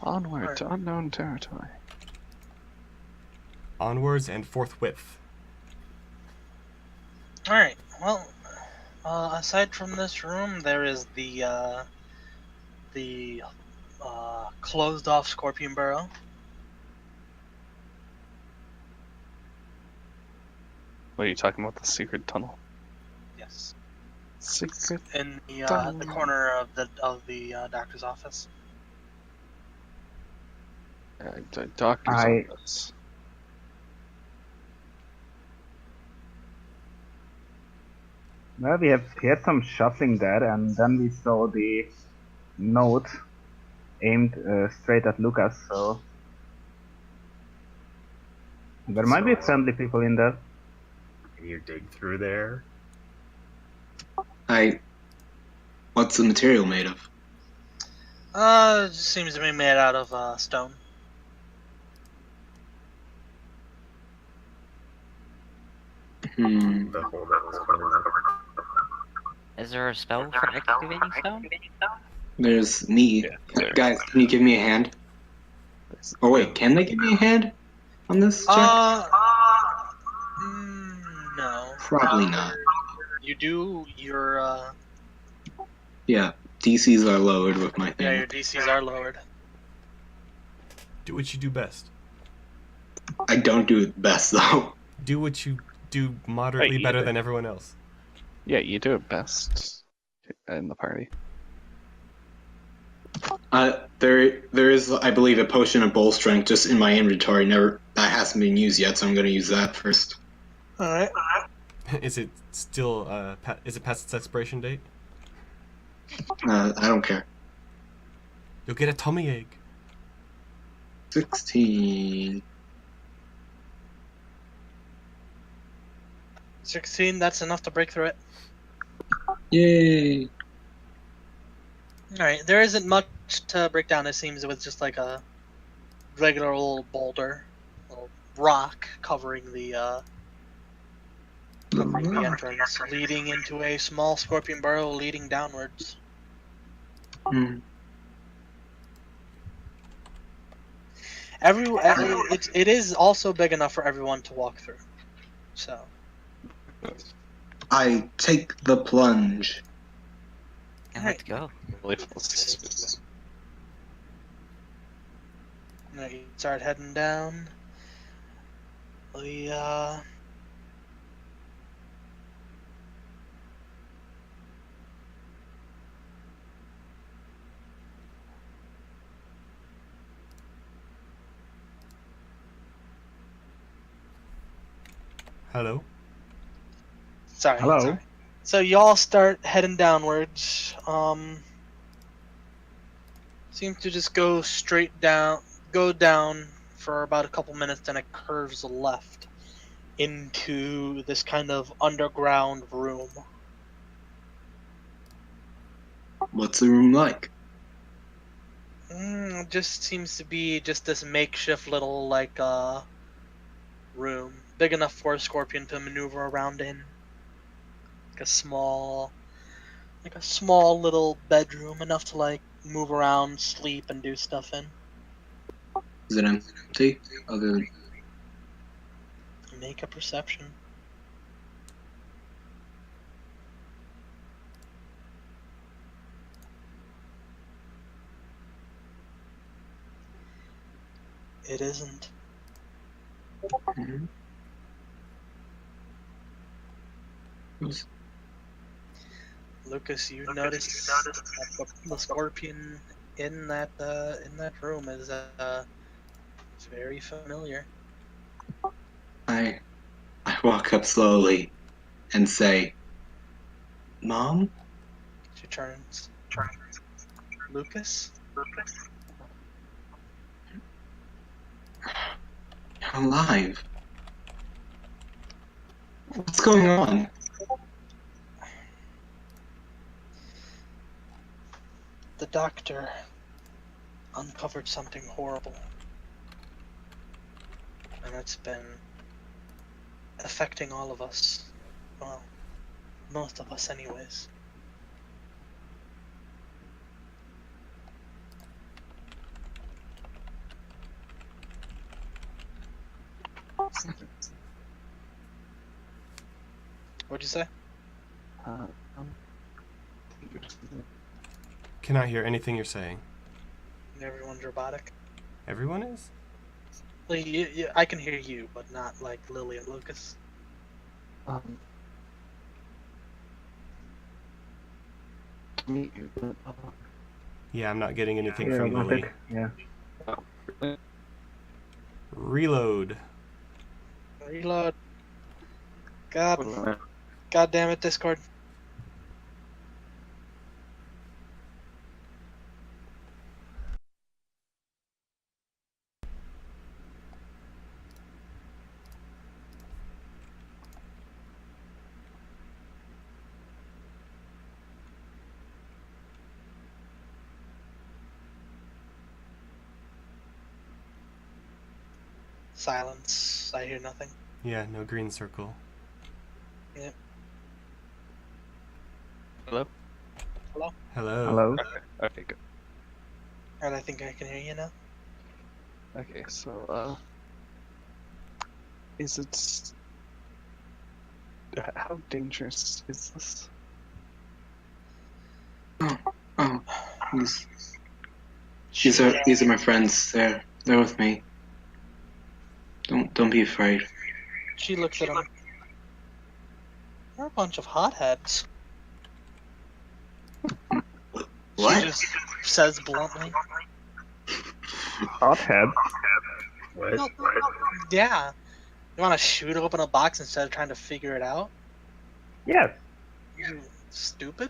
Onward to unknown territory. Onwards and forthwith. Alright, well, aside from this room, there is the closed-off Scorpion Burrow. What are you talking about? The secret tunnel? Yes. Secret In the tunnel. corner of the doctor's office. Doctor's office. Well, we had some shuffling there, and then we saw the note aimed straight at Lucas, so there might be friendly people in there. Can you dig through there? What's the material made of? It seems to be made out of stone. The hole that was coming up. Is there a spell for excavating stone? There's me. Yeah, Guys, can you give me a hand? Oh wait, can they give me a hand on this check? No. Probably not. You do your Yeah, DCs are lowered with my thing. yeah, your DCs are lowered. Do what you do best. I don't do it best though. Do what you do moderately Hey, better than everyone else. Yeah, you do it best in the party. There is, I believe, a potion of bull strength just in my inventory. That hasn't been used yet, so I'm going to use that first. All right. Is it still is it past its expiration date? I don't care. You'll get a tummy ache. 16. 16. That's enough to break through it. Yay! All right. There isn't much to break down. It seems it was just like a regular old boulder, little rock covering the entrance, leading into a small scorpion burrow leading downwards. It is also big enough for everyone to walk through. So I take the plunge. And let's go. Really you start heading down. Hello. Sorry. Hello. Sorry. So y'all start heading downwards. Seems to just go straight down, go down for about a couple minutes, then it curves left into this kind of underground room. What's the room like? It just seems to be just this makeshift little room, big enough for a scorpion to maneuver around in. Like a small little bedroom, enough to move around, sleep, and do stuff in. Is it empty? Other than... Make a perception. It isn't. Mhm. Lucas, you notice that the scorpion in that room is very familiar. I walk up slowly and say, "Mom?" She turns. Lucas? You're alive. What's going on? The doctor uncovered something horrible. And it's been affecting all of us. Well, most of us anyways. What'd you say? Um, Cannot hear anything you're saying. Everyone's robotic. Everyone is? Well, I can hear you, but not like Lily and Lucas. um, to meet you, but, Yeah, I'm not getting anything Yeah, from Lily. yeah. really? Reload. Reload. What do I- God damn it, Discord. Silence. I hear nothing. Yeah, no green circle. Hello? Hello. Hello? Okay, good. And I think I can hear you now. Okay, so, is it... How dangerous is this? Oh, these are my friends. They're with me. Don't be afraid. She looks at him. We're a bunch of hotheads. What? She just says bluntly. Hothead. What? No, yeah. You want to shoot open a box instead of trying to figure it out? Yes. You stupid?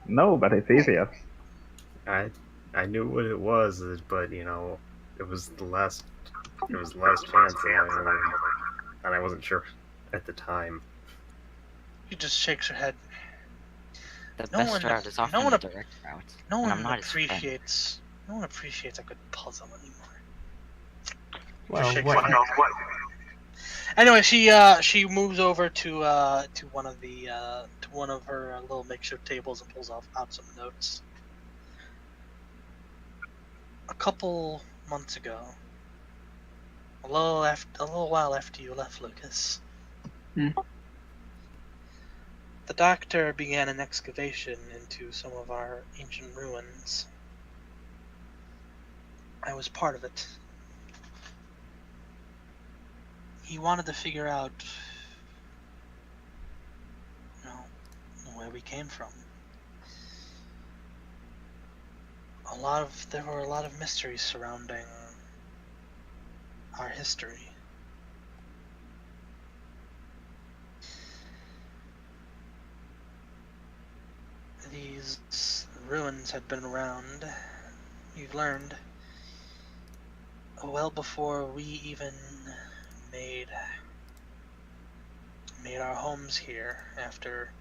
No, but it's easier. I knew what it was, but you know, it was the last chance, and I wasn't sure at the time. She just shakes her head. The No best one- route is often no one the ap- direct route. No and one I'm not his friend. appreciates. No one appreciates a good puzzle anymore. Well, shakes what? her head. Anyway, she moves over to one of the to one of her little makeshift tables and pulls out some notes. A couple months ago, a little while after you left, Lucas, Hmm. the doctor began an excavation into some of our ancient ruins. I was part of it. He wanted to figure out, you know, where we came from. There were a lot of mysteries surrounding our history. These ruins had been around, we've learned, well before we even made our homes here after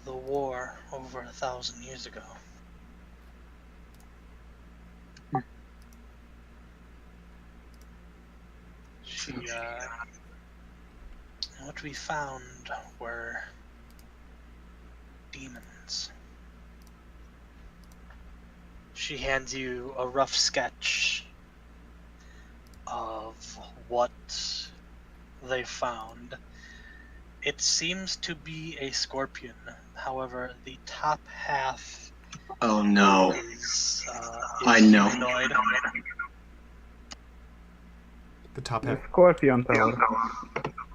the war over 1,000 years ago. What we found were demons. She hands you a rough sketch of what they found. It seems to be a scorpion. However, the top half Oh no. is I know. humanoid. The top The half. Scorpion Tower.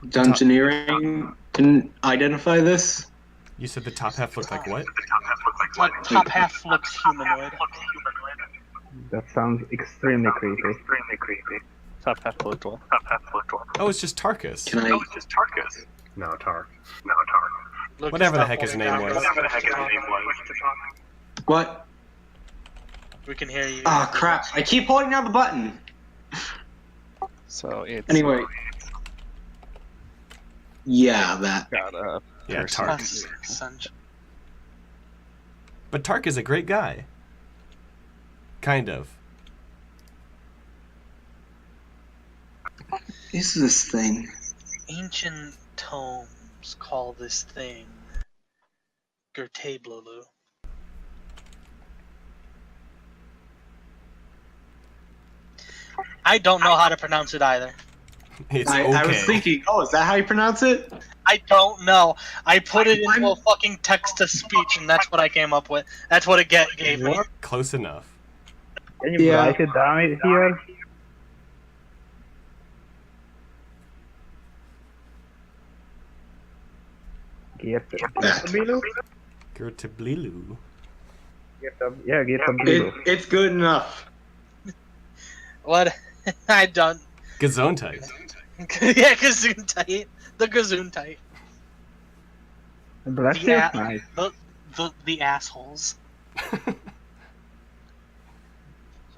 Dungeoneering can identify this. You said the top half looked like what? Top half looks humanoid. That sounds extremely creepy. Top half looked well. Oh, it's just Tarkus. Can I? No, Tar. Lucas, Whatever the stop heck his holding name down. was. What? We can hear you. Oh crap! I keep holding down the button. So it's Anyway. Yeah, that. got a Yeah, person. Tark. Essentially. But Tark is a great guy. Kind of. Is this thing? Ancient tomes call this thing Gertablulu. I don't know how to pronounce it either. It's I was okay. thinking, oh, is that how you pronounce it? I don't know. I put it into a fucking text-to-speech, and that's what I came up with. That's what it gave me. What? Close enough. Can you Yeah. write it down here? Geertabilu? Gertablilu. Yeah, Geertabilu. It's good enough. What? I don't. Gesundheit. Yeah, Gesundheit. The Gesundheit. Bless The you? a- Nice. The assholes.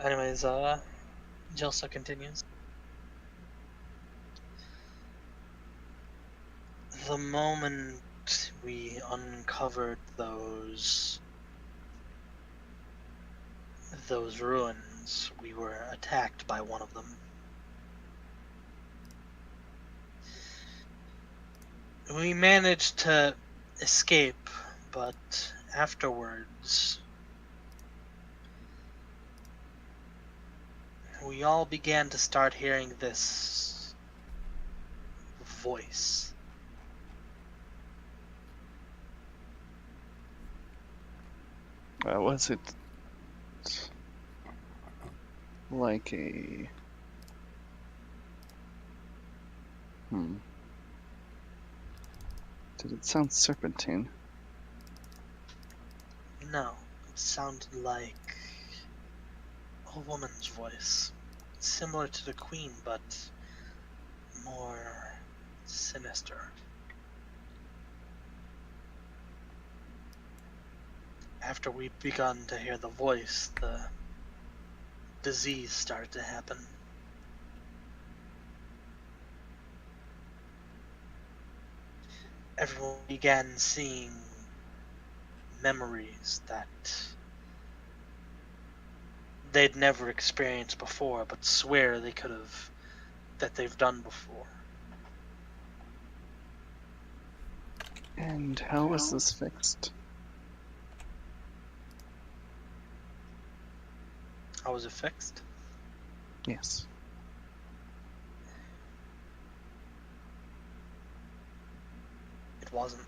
Anyways, Jelsa continues. The moment we uncovered those ruins, we were attacked by one of them. We managed to escape, but afterwards, we all began to start hearing this voice. Was it like a... Did it sound serpentine? No, it sounded like a woman's voice. Similar to the Queen, but more sinister. After we'd begun to hear the voice, the disease started to happen. Everyone began seeing memories that they'd never experienced before, but swear they could have, that they've done before. And how was this fixed? How was it fixed? Yes. It wasn't.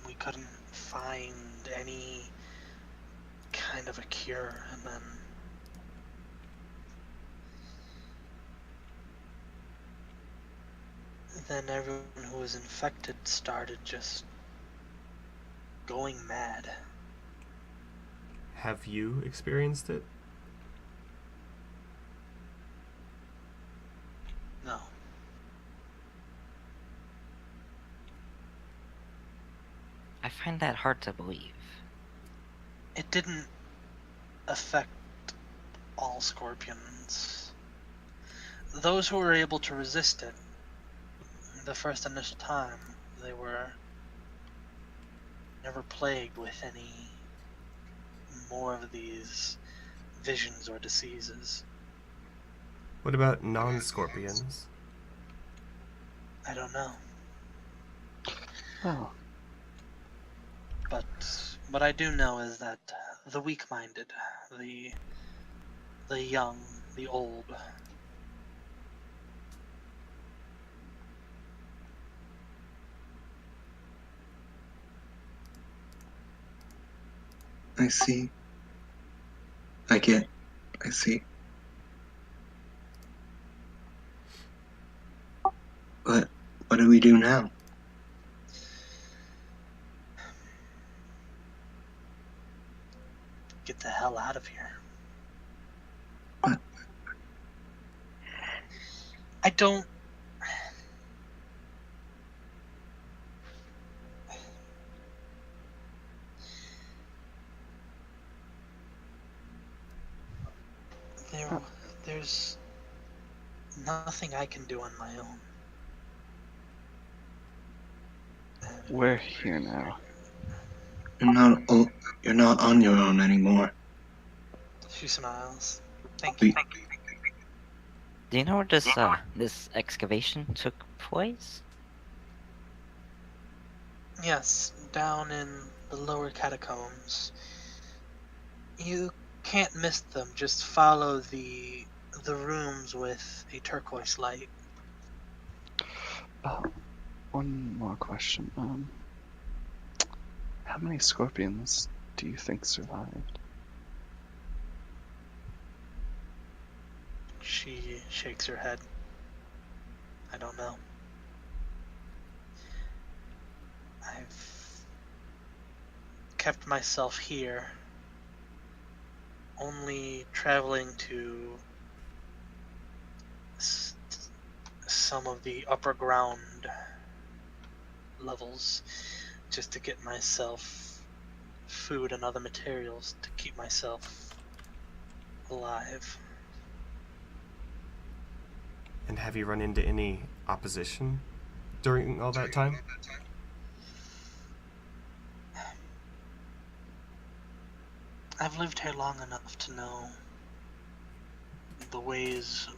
We couldn't find any kind of a cure, and then everyone who was infected started just going mad. Have you experienced it? No. I find that hard to believe. It didn't affect all scorpions. Those who were able to resist it, the first initial time, they were never plagued with any more of these visions or diseases. What about non-scorpions? I don't know. Oh. But what I do know is that the weak-minded, the young, the old, I see. I see. But what do we do now? get the hell out of here. What? I don't... There's nothing I can do on my own. We're here now. You're not on your own anymore. She smiles. Thank you. Do you know where this excavation took place? Yes, down in the lower catacombs. You can't miss them. Just follow the the rooms with a turquoise light. One more question. How many scorpions do you think survived? She shakes her head. I don't know. I've kept myself here, only traveling to some of the upper ground levels just to get myself food and other materials to keep myself alive. And have you run into any opposition during all that time? I've lived here long enough to know the ways,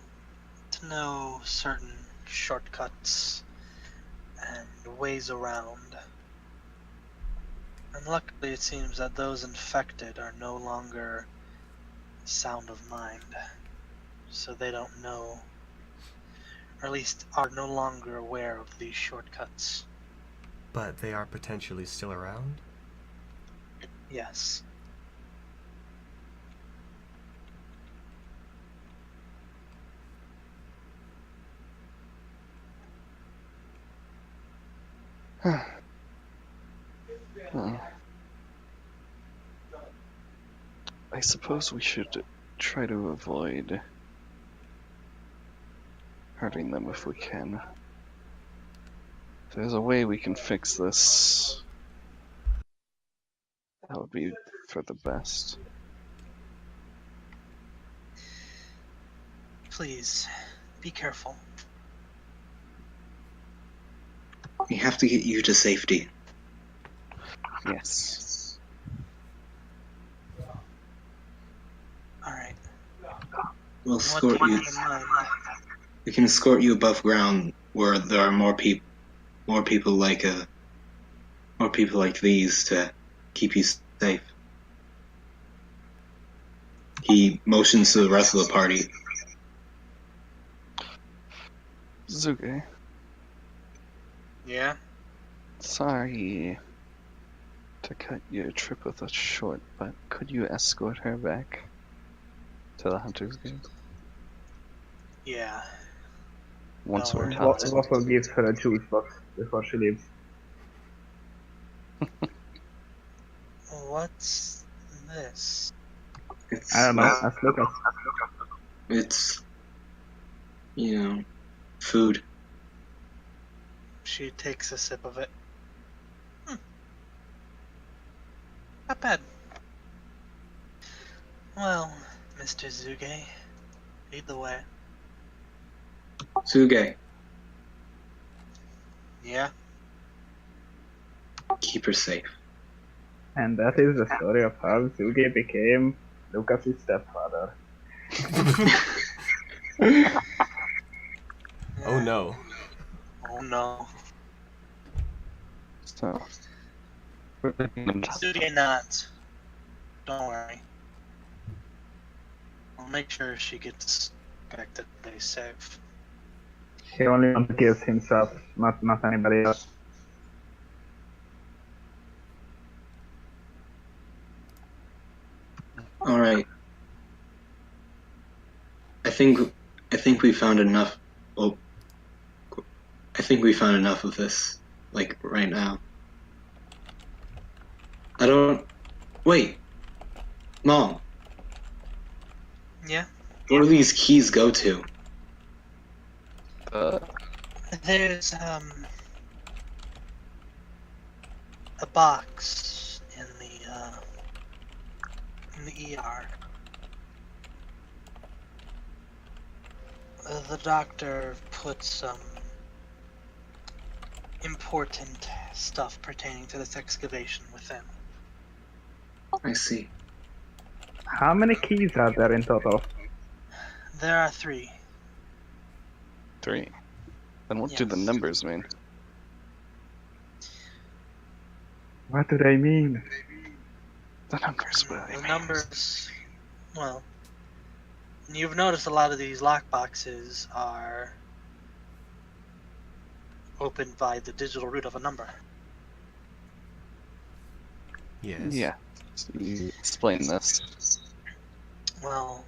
to know certain shortcuts and ways around. And luckily it seems that those infected are no longer sound of mind. So they don't know, or at least are no longer aware of these shortcuts. But they are potentially still around? Yes. Huh. I suppose we should try to avoid hurting them if we can. If there's a way we can fix this, that would be for the best. Please, be careful. We have to get you to safety. Yes. Alright. We'll What do escort you you. have in mind? We can escort you above ground where there are more people like these to keep you safe. He motions to the rest of the party. Zuge, Yeah? sorry to cut your trip with us short, but could you escort her back to the Hunter's Guild? Yeah. Once Don't we're worry. talking. Waffle gives her a juice box before she leaves. What's this? It's I don't know. Ask Lucas. it's food. She takes a sip of it. Not bad. Well, Mr. Zuge, lead the way. Suge, Yeah? keep her safe. And that is the story of how Zuge became Lucas's stepfather. Oh no. Oh no. So, Zuge not. Don't worry. I'll make sure she gets back to the place safe. He only kills himself, not anybody else. All right. I think we found enough. Well, I think we found enough of this. Like right now. I don't. Wait, Mom. Yeah? Where do these keys go to? There's, a box in the ER. The doctor put some important stuff pertaining to this excavation within. I see. How many keys are there in total? There are 3. 3. Then what do the Yes. numbers mean? What do they mean? The numbers, Willie. The numbers, well, You've noticed a lot of these lockboxes are opened by the digital root of a number. Yes. Yeah. So you explain this. Well,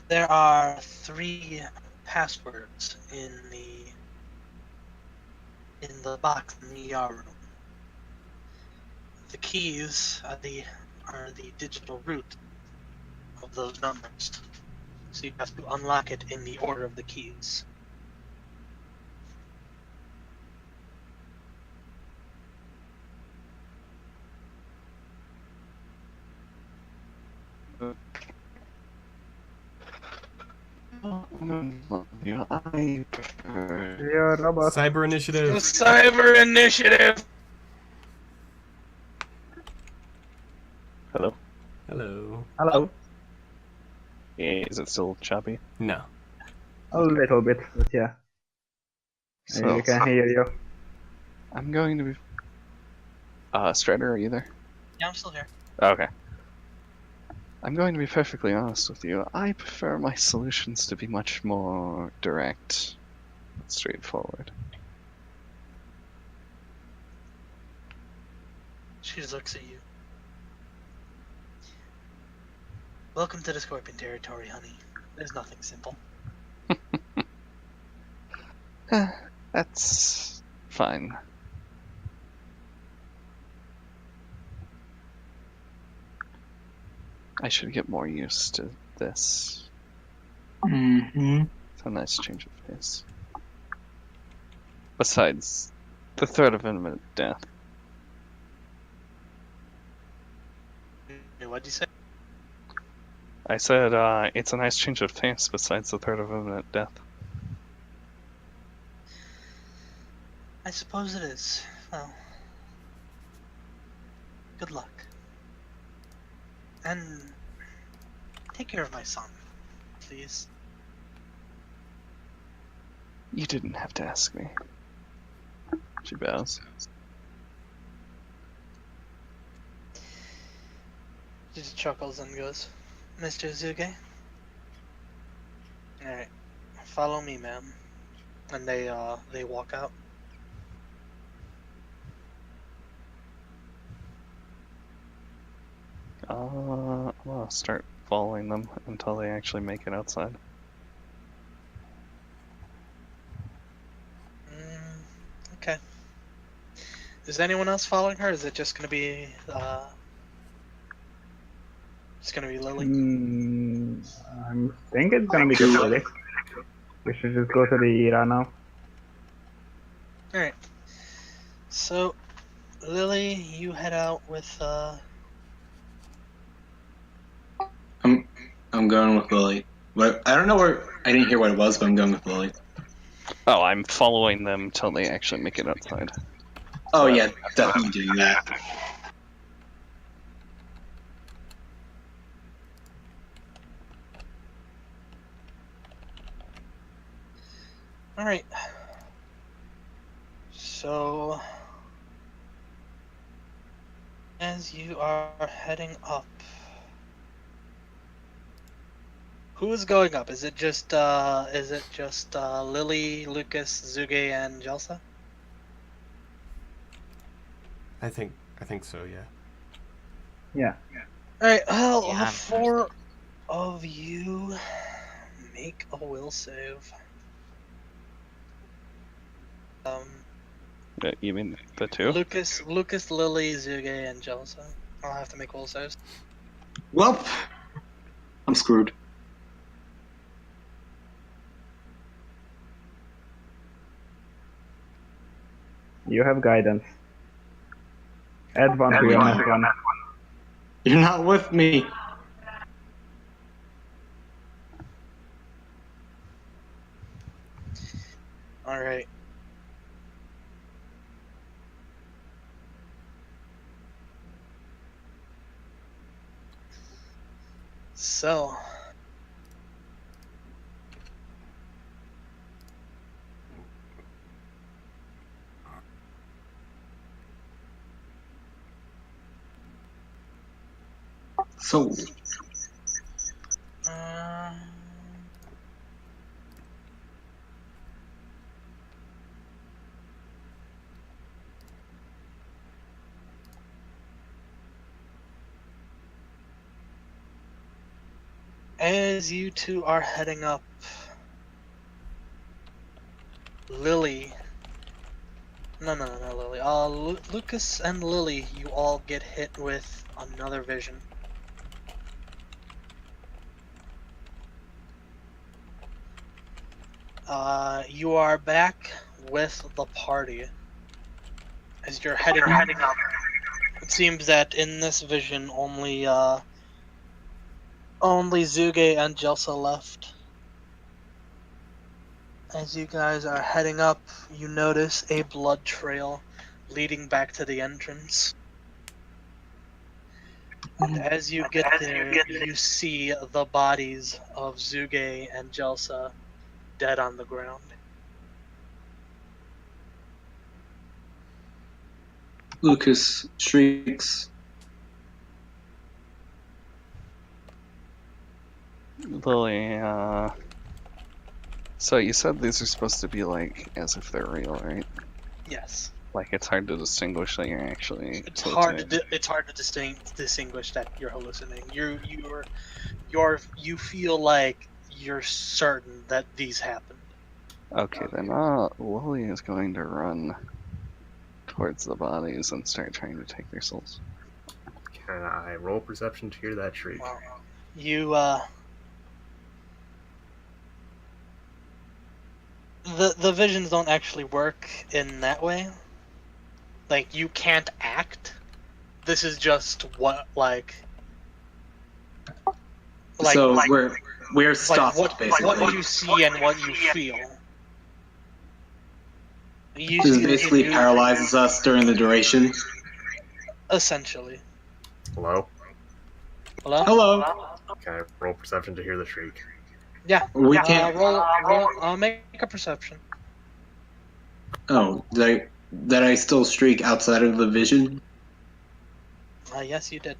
there are 3 passwords in the box in the ER room. The keys are the digital root of those numbers. So you have to unlock it in the order of the keys. I prefer. You're a robot. Cyber initiative. Cyber initiative. Hello? Hello. Hello. Is it still choppy? No. A little bit, but yeah. So, You can hear you. I'm going to be. Strider, are you there? Yeah, I'm still here. Okay. I'm going to be perfectly honest with you. I prefer my solutions to be much more direct, straightforward. She just looks at you. Welcome to the Scorpion territory, honey. There's nothing simple. That's fine. I should get more used to this. Mm-hmm. It's a nice change of pace. Besides, the threat of imminent death. What'd you say? I said, it's a nice change of pace besides the threat of imminent death. I suppose it is. Well, good luck. And take care of my son, please. You didn't have to ask me. She bows. She just chuckles and goes, Mr. Zuge? Alright. Follow me, ma'am. And they walk out. I'll start following them until they actually make it outside. Okay. Is anyone else following her? Is it just gonna be Lily? I think it's gonna be just Lily. We should just go to the ERA now. Alright. So Lily, you head out with I'm going with Lily. But I don't know where. I didn't hear what it was, but I'm going with Lily. Oh, I'm following them till they actually make it outside. Oh yeah, definitely doing that. Alright. So as you are heading up, who is going up? Is it just Lily, Lucas, Zuge, and Jelsa? I think so, yeah. Yeah. Alright, well, Yeah, the 4 of you make a will save. You mean the two? Lucas, Lily, Zuge, and Jelsa. I'll have to make will saves. Well, I'm screwed. You have guidance. Add one to your net one. You're not with me. Alright. So So, As you two are heading up, Lily. No, Lily. Lucas and Lily, you all get hit with another vision. You are back with the party. As you're heading up, it seems that in this vision only Zuge and Jelsa left. As you guys are heading up, you notice a blood trail leading back to the entrance. And as you get there, you see the bodies of Zuge and Jelsa dead on the ground. Lucas shrieks. Lily, so you said these are supposed to be like as if they're real, right? Yes. Like it's hard to distinguish that you're actually. It's hard to distinguish that you're hallucinating. You feel like you're certain that these happened. Okay, then Lily is going to run towards the bodies and start trying to take their souls. Can I roll perception to hear that shriek? Wow. You the visions don't actually work in that way. Like you can't act. This is just what So we're stopped what basically. you see and what you feel. This basically paralyzes us during the duration. Essentially. Hello? Hello? Hello. Can I roll perception to hear the shriek? Yeah. We can't. Roll. Make a perception. Oh, did I still streak outside of the vision? Yes, you did.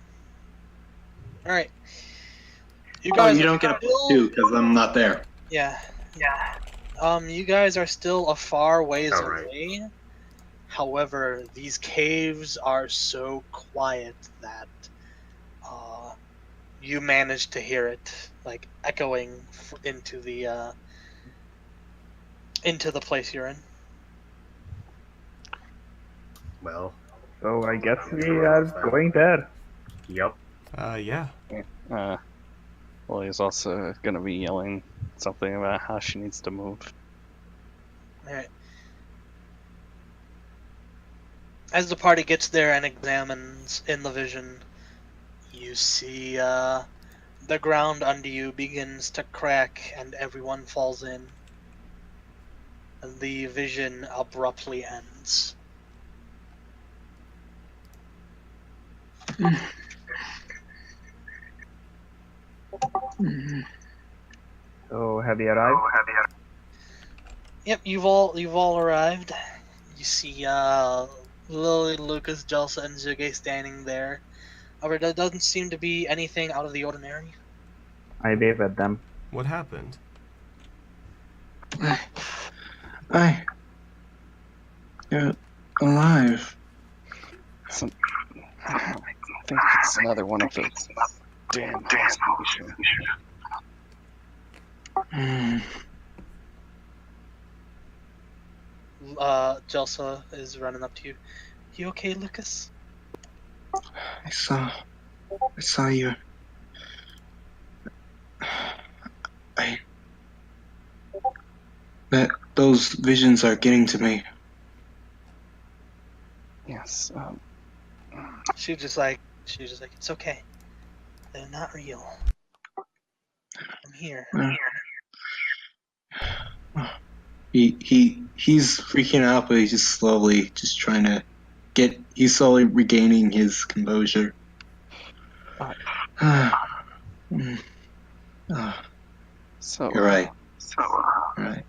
All right. You Oh, guys you don't get a +2 because I'm not there. Yeah. You guys are still a far ways Alright. away. However, these caves are so quiet that you manage to hear it, like echoing into the place you're in. Well, So I guess we are going there. yep. Yeah. Lily's also gonna be yelling something about how she needs to move. All right. As the party gets there and examines in the vision, you see the ground under you begins to crack and everyone falls in. The vision abruptly ends. So have you arrived? Yep, you've all arrived. You see Lily, Lucas, Jelsa, and Zuge standing there. However, there doesn't seem to be anything out of the ordinary. I wave at them. What happened? You're alive. I think it's another one of those damn hallucinations. Jelsa is running up to you. You okay, Lucas? I saw you. Those visions are getting to me. Yes. She's just like, it's okay. They're not real. I'm here. He's freaking out, but he's just slowly trying to he's slowly regaining his composure. So You're right. Right.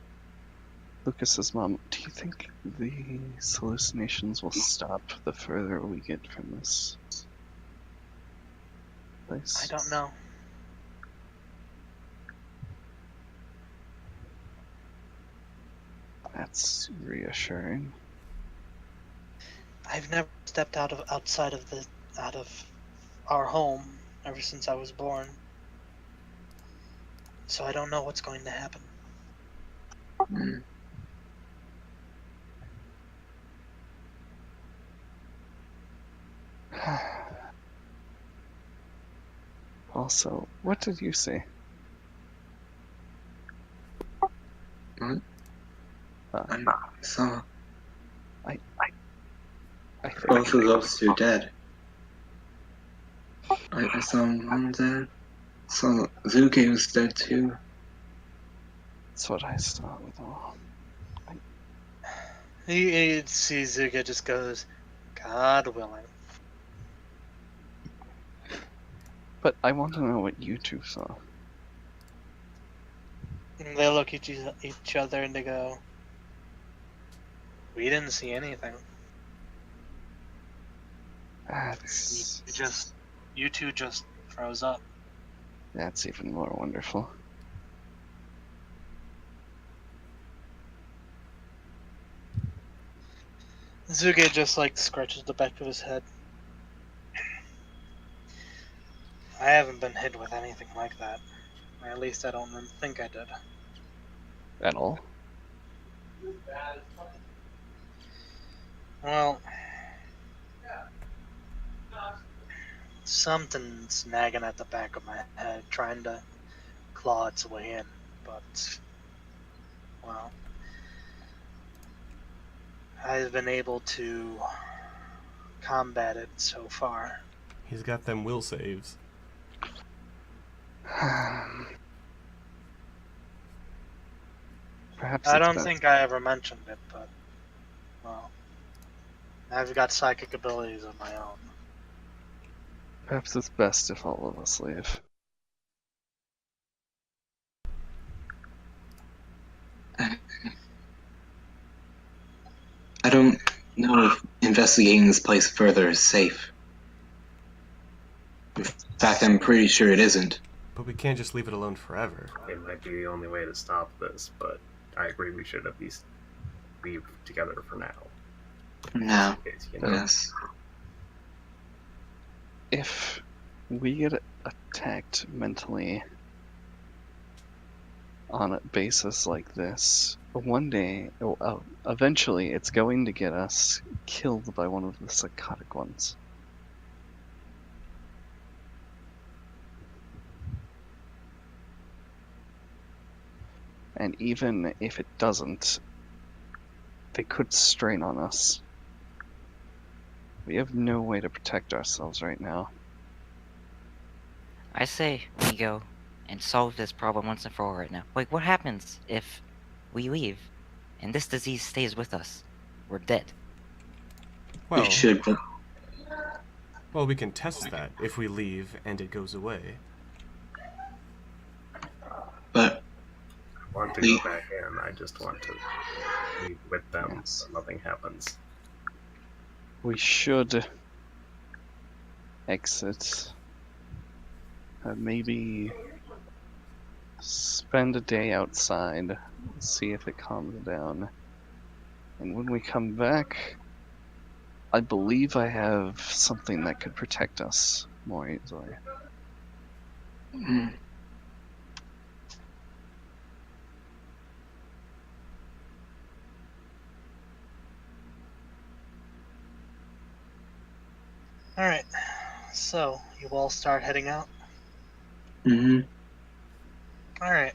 Lucas's mom, do you think these hallucinations will stop the further we get from this place? I don't know. That's reassuring. I've never stepped outside of our home ever since I was born. So I don't know what's going to happen. Mm. Also, what did you say? What? Uh, I saw I think both of those two dead. I saw mom dead. Saw Zuke was dead too. that's what I saw with all. He sees Zuga just goes, God willing. But I want to know what you two saw. And they look at each other and they go, we didn't see anything. That's You two just froze up. that's even more wonderful. Zuge just like scratches the back of his head. I haven't been hit with anything like that. Or at least I don't think I did. At all? Well, something's nagging at the back of my head, trying to claw its way in, but, well, I've been able to combat it so far. He's got them will saves. Perhaps I it's don't best. think I ever mentioned it, but, well, I've got psychic abilities of my own. Perhaps it's best if all of us leave. I don't know if investigating this place further is safe. In fact, I'm pretty sure it isn't. But we can't just leave it alone forever. It might be the only way to stop this, but I agree we should at least leave together for now. No. In case, you know. Yes. If we get attacked mentally on a basis like this, one day, eventually, it's going to get us killed by one of the psychotic ones. And even if it doesn't, they could strain on us. We have no way to protect ourselves right now. I say we go and solve this problem once and for all right now. Like, what happens if we leave and this disease stays with us? We're dead. We Well, should, but well, we can test that if we leave and it goes away. but I want to We- go back in. I just want to leave with them Yes. so nothing happens. We should exit. Maybe spend a day outside, see if it calms down. And when we come back, I believe I have something that could protect us more easily. mm, Alright, so you all start heading out? mhm. Alright.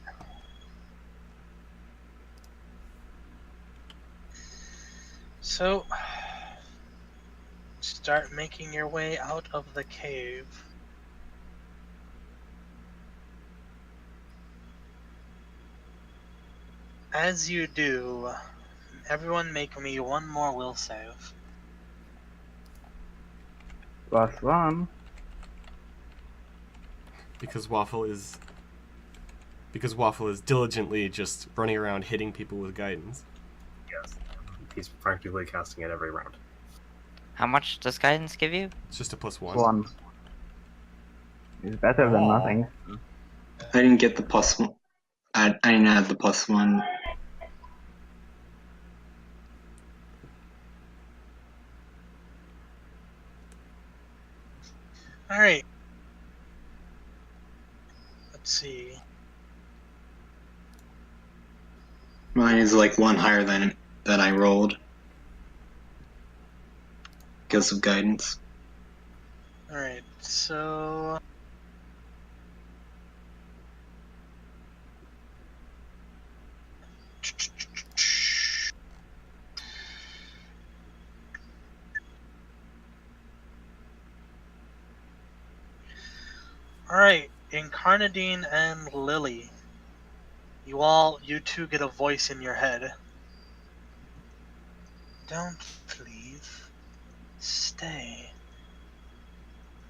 So, start making your way out of the cave. As you do, everyone make me one more will save. +1. Because Waffle is diligently just running around hitting people with guidance. Yes. He's practically casting it every round. How much does guidance give you? It's just a +1. 1. It's better than Aw. nothing. I didn't get the +1. I didn't have the +1. Alright. Let's see. Mine is like one higher than I rolled because of guidance. Alright, so. Alright, Incarnadine and Lily. You two get a voice in your head. Don't leave. Stay.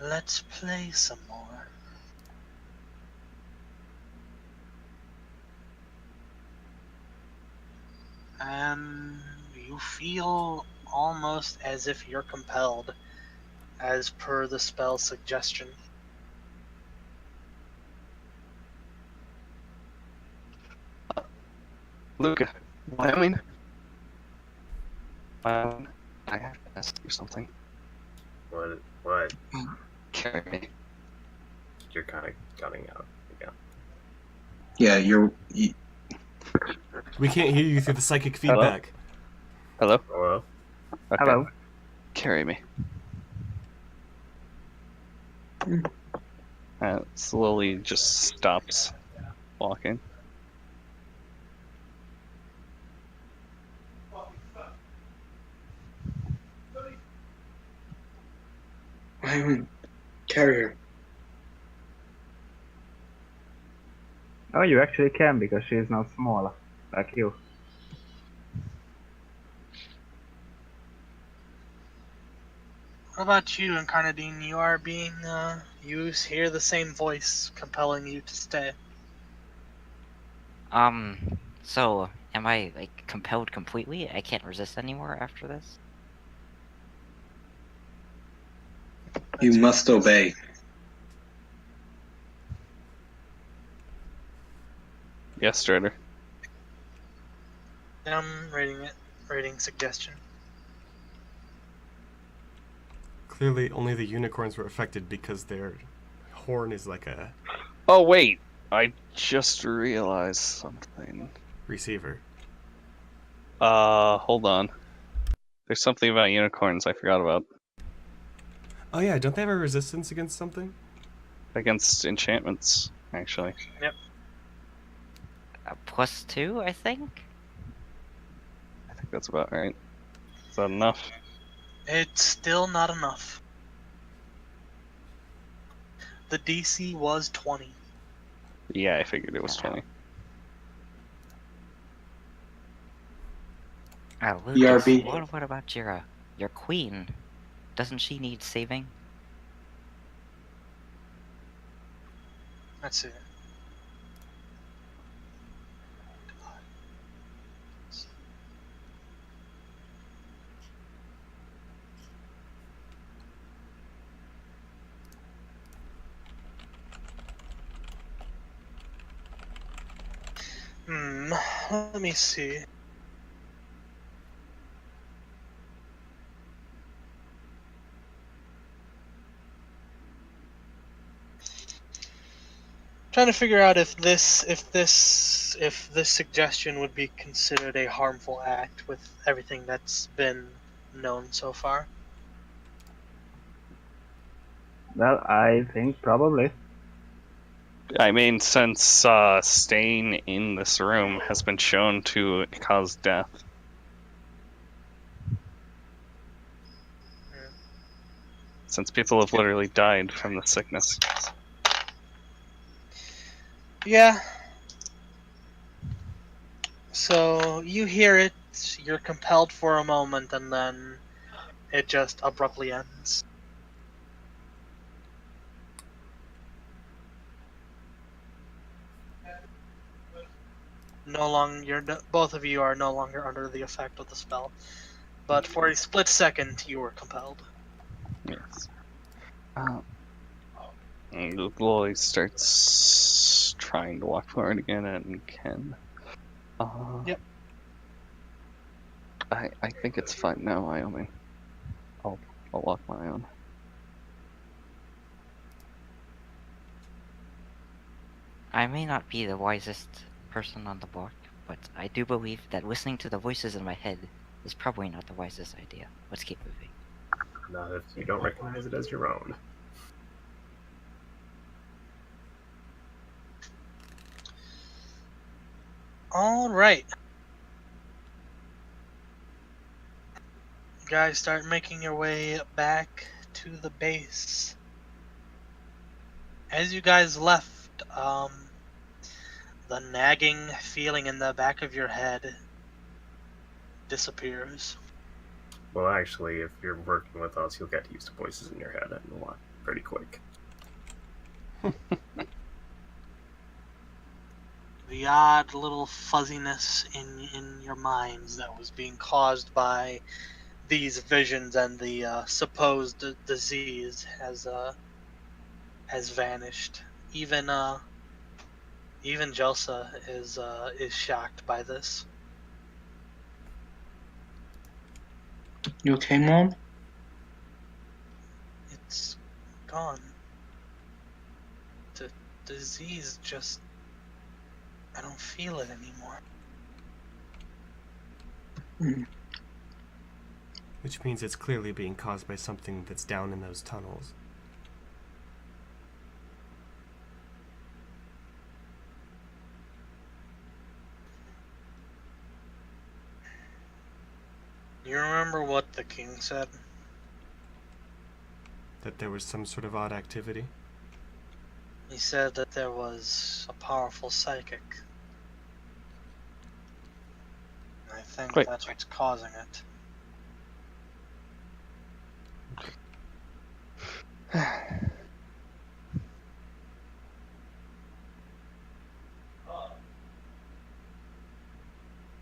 Let's play some more. And you feel almost as if you're compelled, as per the spell's suggestion. Luca, Wyoming? I have to ask you something. What? Carry me. You're kind of cutting out again. Yeah, We can't hear you through the psychic feedback. Hello? Hello? Okay. Hello. Carry me. Slowly just stops walking. carry her. Oh, you actually can because she is now smaller, like you. What about you, Incarnadine? You are being, you hear the same voice compelling you to stay. So, am I, like, compelled completely? I can't resist anymore after this? You must obey. Yes, Strider. I'm rating it. Rating suggestion. Clearly, only the unicorns were affected because their horn is like a Oh, wait! I just realized something. receiver. Hold on. There's something about unicorns I forgot about. Oh yeah, don't they have a resistance against something? Against enchantments, actually. Yep. +2, I think? I think that's about right. Is that enough? It's still not enough. The DC was 20. Yeah, I figured it was 20. Lucas, BRB. what about your queen? Doesn't she need saving? Let's see. Let me see. Trying to figure out if this suggestion would be considered a harmful act with everything that's been known so far. Well, I think probably. I mean, since staying in this room has been shown to cause death. Since people have literally died from the sickness. Yeah. So you hear it, you're compelled for a moment, and then it just abruptly ends. Both of you are no longer under the effect of the spell, but for a split second you were compelled. Yes. And Lily starts trying to walk forward again and can. Yep. I think it's fine now, Wyoming. I'll walk my own. I may not be the wisest person on the block, but I do believe that listening to the voices in my head is probably not the wisest idea. Let's keep moving. Not if you don't recognize it as your own. All right. You guys start making your way back to the base. As you guys left, the nagging feeling in the back of your head disappears. Well, actually, if you're working with us, you'll get used to voices in your head and a lot pretty quick. The odd little fuzziness in your minds that was being caused by these visions and the supposed disease has vanished. Even Jelsa is shocked by this. You okay, Mom? It's gone. The disease just, I don't feel it anymore. Which means it's clearly being caused by something that's down in those tunnels. You remember what the king said? That there was some sort of odd activity. He said that there was a powerful psychic. I think Wait. that's what's causing it.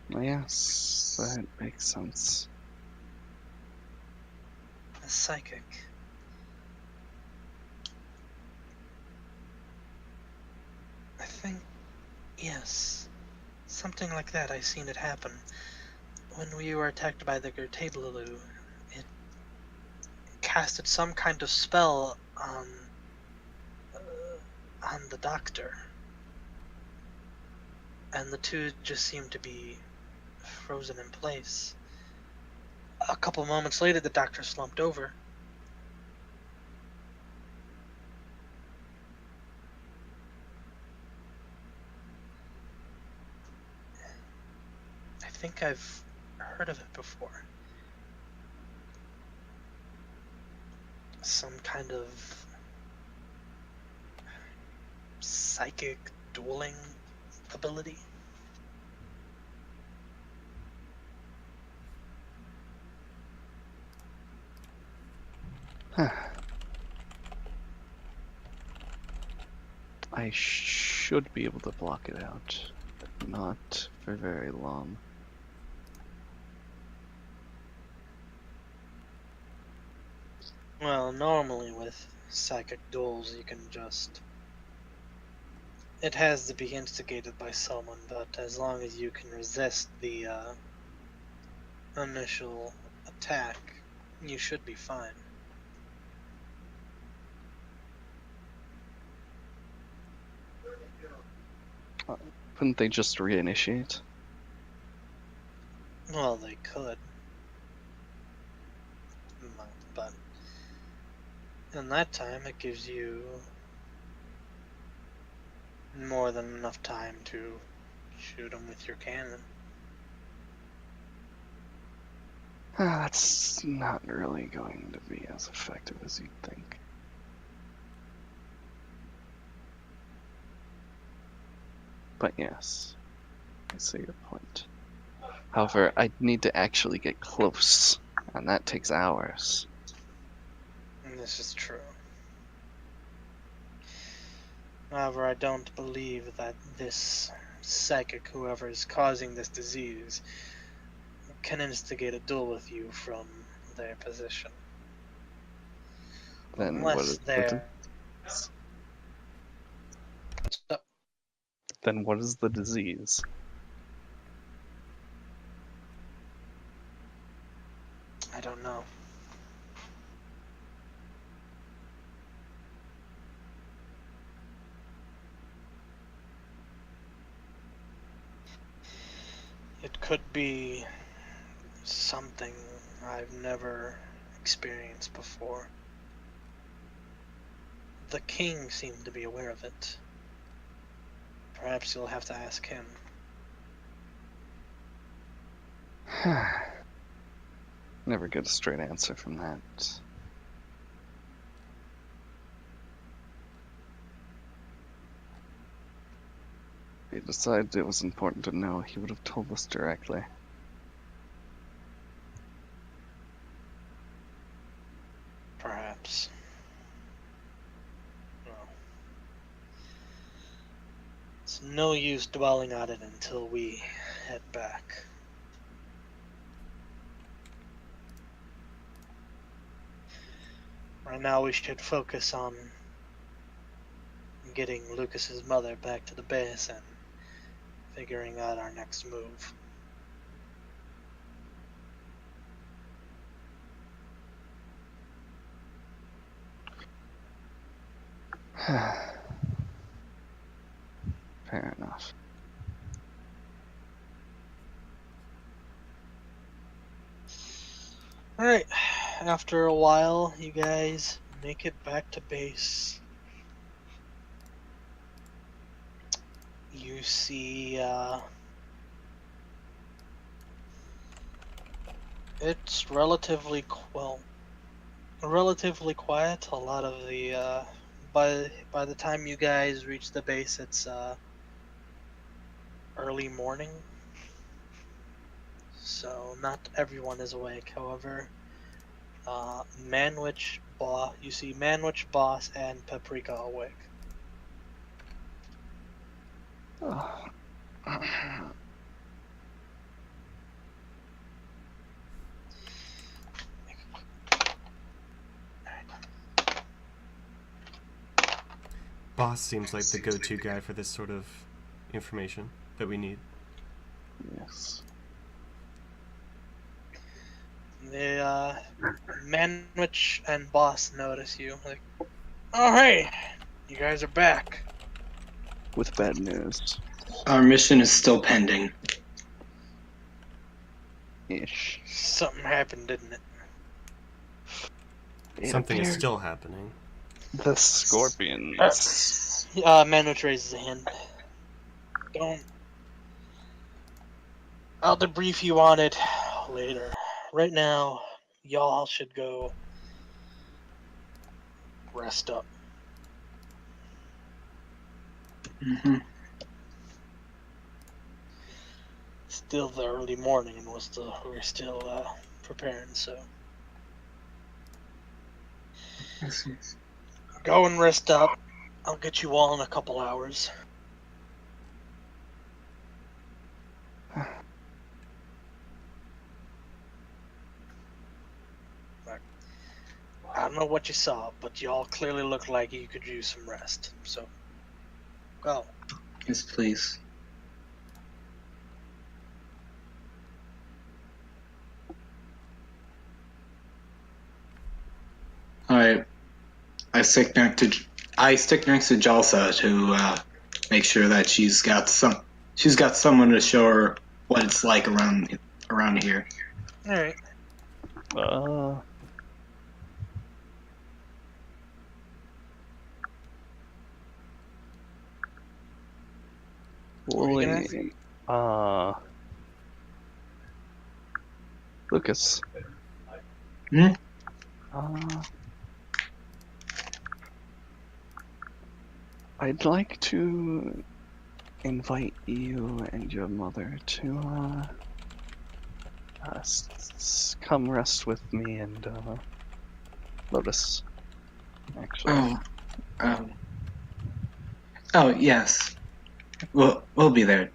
Yes, that makes sense. A psychic. I think, yes. Something like that. I seen it happen. When we were attacked by the Gertadlalu, it casted some kind of spell on the doctor. And the two just seemed to be frozen in place. A couple moments later, the doctor slumped over. I think I've heard of it before. Some kind of psychic dueling ability. I should be able to block it out, but not for very long. Well, normally with psychic duels, you can just... It has to be instigated by someone, but as long as you can resist the initial attack, you should be fine. Couldn't they just reinitiate? Well, they could. But in that time, it gives you more than enough time to shoot them with your cannon. That's not really going to be as effective as you'd think. But yes, I see your point. However, I need to actually get close, and that takes hours. And this is true. However, I don't believe that this psychic, whoever is causing this disease, can instigate a duel with you from their position. Then what Unless is they're... Then what is the disease? I don't know. It could be something I've never experienced before. The king seemed to be aware of it. Perhaps you'll have to ask him. Never get a straight answer from that. If he decided it was important to know, he would have told us directly. Perhaps. Well, it's no use dwelling on it until we head back. Right now we should focus on getting Lucas's mother back to the base and figuring out our next move. Fair enough. Alright, after a while, you guys make it back to base. You see, it's relatively quiet. A lot of the, by the time you guys reach the base, it's, early morning. So not everyone is awake. However, you see Manwich, Boss, and Paprika awake. Oh. Boss seems like the go-to guy for this sort of information that we need. Yes. The Manwich and Boss notice you. Like, oh hey, you guys are back. With bad news. Our mission is still pending. Ish. Something happened, didn't it? Something is still happening. The scorpions. Manwich raises a hand. I'll debrief you on it later. Right now, y'all should go rest up. Mm-hmm. Still the early morning, and we're still preparing. So go and rest up. I'll get you all in a couple hours. I don't know what you saw, but y'all clearly look like you could use some rest. So, go. Yes, please. Alright. I stick next to Jalsa to make sure that she's got someone to show her what it's like around here. Alright. What were you gonna ask? Lucas. Hmm? I'd like to invite you and your mother to come rest with me and Lotus. Actually. Oh, yes. We'll be there.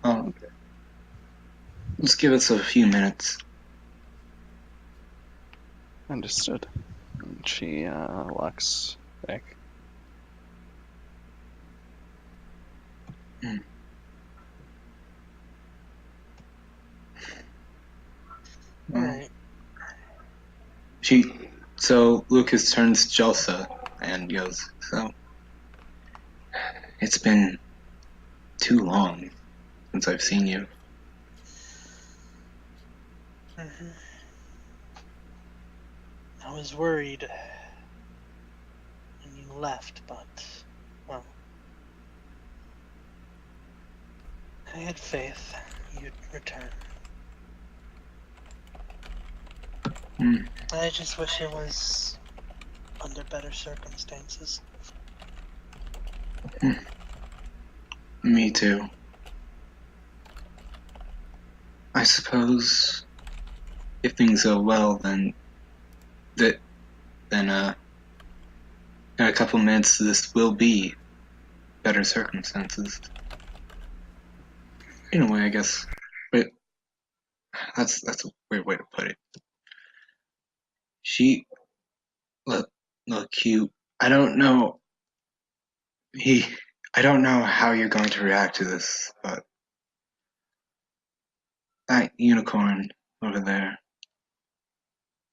Oh, okay. Just give us a few minutes. Understood. And she walks back. Mm. Alright. So Lucas turns to Jelsa and goes, so It's been too long since I've seen you. Mm-hmm. I was worried when you left, but, well, I had faith you'd return. Hmm. I just wish it was under better circumstances. Me too. I suppose if things go well, then in a couple minutes this will be better circumstances. In a way, I guess. But that's a weird way to put it. She look you. I don't know. I don't know how you're going to react to this, but that unicorn over there.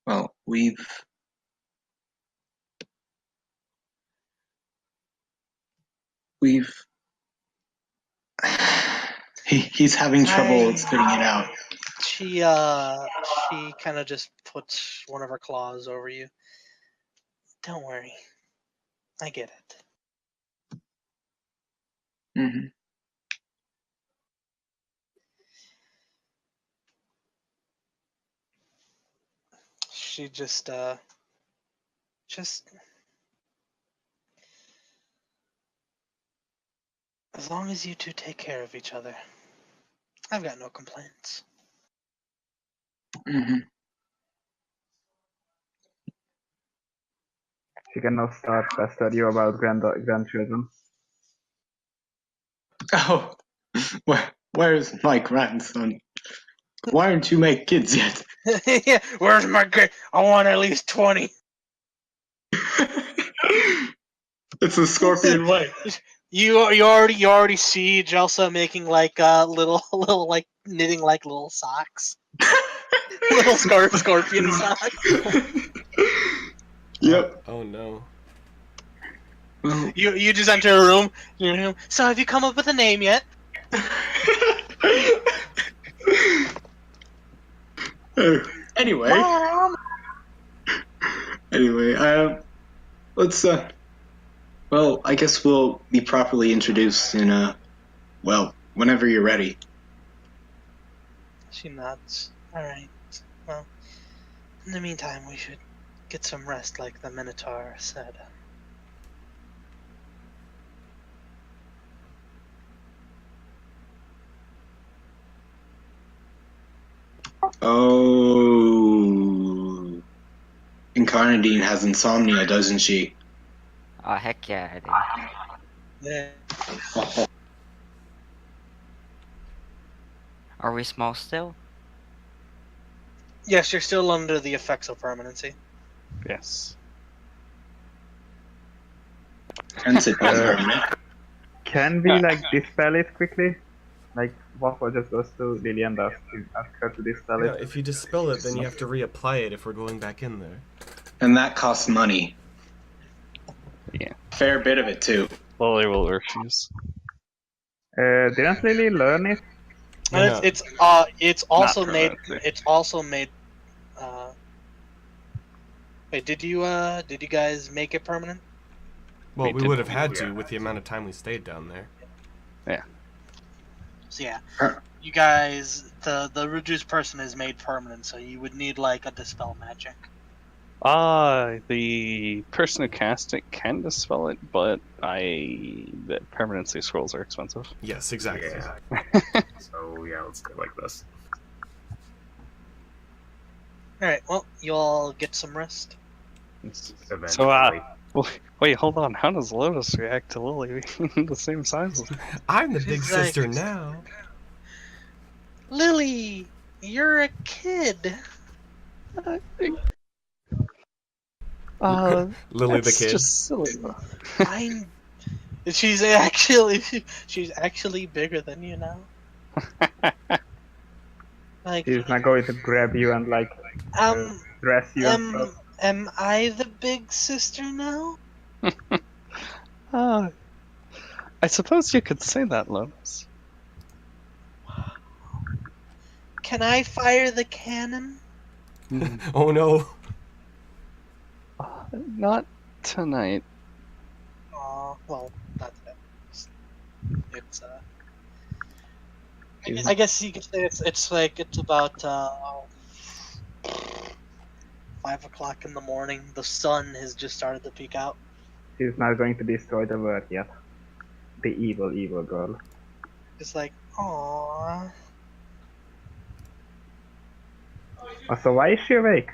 Well, we've he's having trouble spitting it out. She kind of just puts one of her claws over you. Don't worry. I get it. Mm-hmm. She just as long as you two take care of each other, I've got no complaints. Mm-hmm. She can now start pester you about grandchildren. Oh, where's my grandson? Why aren't you make kids yet? Yeah, where's my kid? I want at least 20. It's a scorpion wife. You already see Jelsa making like little like knitting like little socks. Little scorpion socks. Yep. Oh no. Well, You just enter a room. So have you come up with a name yet? anyway, Mom! let's well, I guess we'll be properly introduced in well, whenever you're ready. She nods. Alright. Well, in the meantime, we should get some rest like the Minotaur said. Oh, Incarnadine has insomnia, doesn't she? Oh, heck yeah, I do. Yeah. Are we small still? Yes, you're still under the effects of permanency. Yes. Hence it does permanent. Can we like dispel it quickly? Like Waffle just goes to Lily and asks her to dispel Yeah, it. if you dispel it, then you have to reapply it if we're going back in there. And that costs money. Yeah. Fair bit of it too. Lily will refuse. Didn't Lily learn it? And No. it's also Not made. permanency. It's also made. Wait, did you guys make it permanent? Well, We we did. would have had to with the amount of time we stayed down there. So yeah, Huh. you guys, the reduced person is made permanent, so you would need like a dispel magic. The person who cast it can dispel it, but the permanency scrolls are expensive. Yes, exactly. Yeah. So yeah, let's go like this. All right, well, you all get some rest. Eventually. So, wait, hold on. How does Lotus react to Lily being the same size as me? I'm the big She's like- sister now. Lily, you're a kid. Lily the That's kid. just silly. I'm. She's actually bigger than you now. Like, She's not going to grab you and like dress you and stuff. am I the big sister now? I suppose you could say that, Lotus. Can I fire the cannon? Oh no. Not tonight. Well, not that. It's Is- I guess you could say it's about 5 o'clock in the morning. The sun has just started to peek out. She's not going to destroy the world yet. The evil, evil girl. It's like, aww. So why is she awake?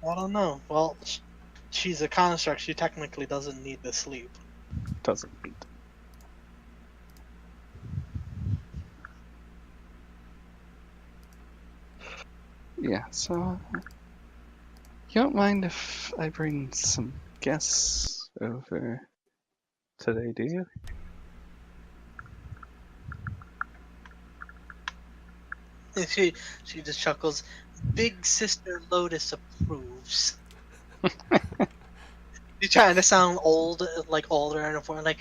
I don't know. Well, she's a construct. She technically doesn't need the sleep. Doesn't need. Yeah, so you don't mind if I bring some guests over today, do you? She just chuckles. Big Sister Lotus approves. She's trying to sound old, like older and important, like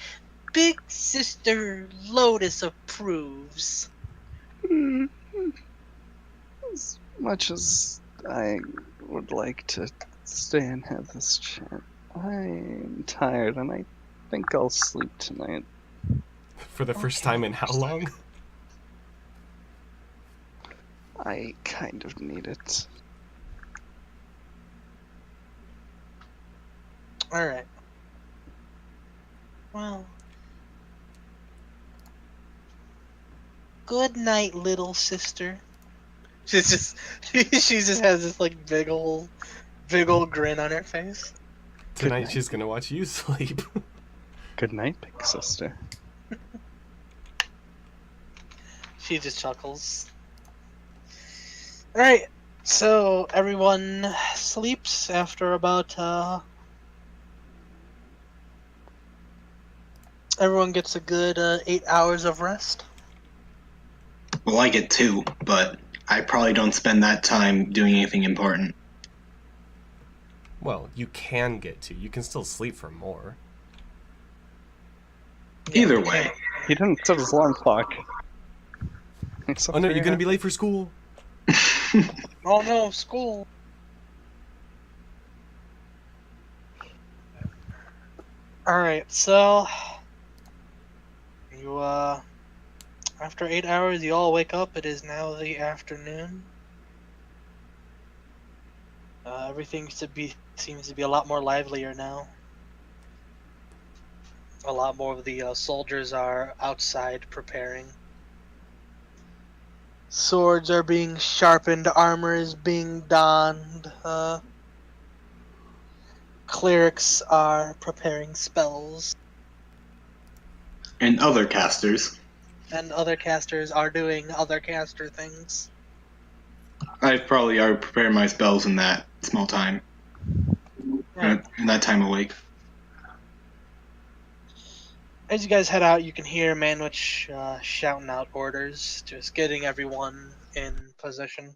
Big Sister Lotus approves. As much as I would like to stay and have this chat, I'm tired and I think I'll sleep tonight. For the first time in how long? I kind of need it. Alright. Well. Good night, little sister. She just has this like big old grin on her face. Tonight night. she's gonna watch you sleep. Good night, big sister. She just chuckles. Alright, so everyone sleeps after about everyone gets a good 8 hours of rest. Well, I get 2, but I probably don't spend that time doing anything important. Well, you can get to. You can still sleep for more. Either way. He didn't set his alarm clock. Oh no, you're gonna be late for school. Oh no, school. Alright, so you after 8 hours you all wake up. It is now the afternoon. Everything seems to be a lot more livelier now. A lot more of the soldiers are outside preparing. Swords are being sharpened, armor is being donned, clerics are preparing spells, And other casters. and other casters are doing other caster things. I probably already prepared my spells in that small time. Right. In that time awake. As you guys head out, you can hear Manwich shouting out orders, just getting everyone in position.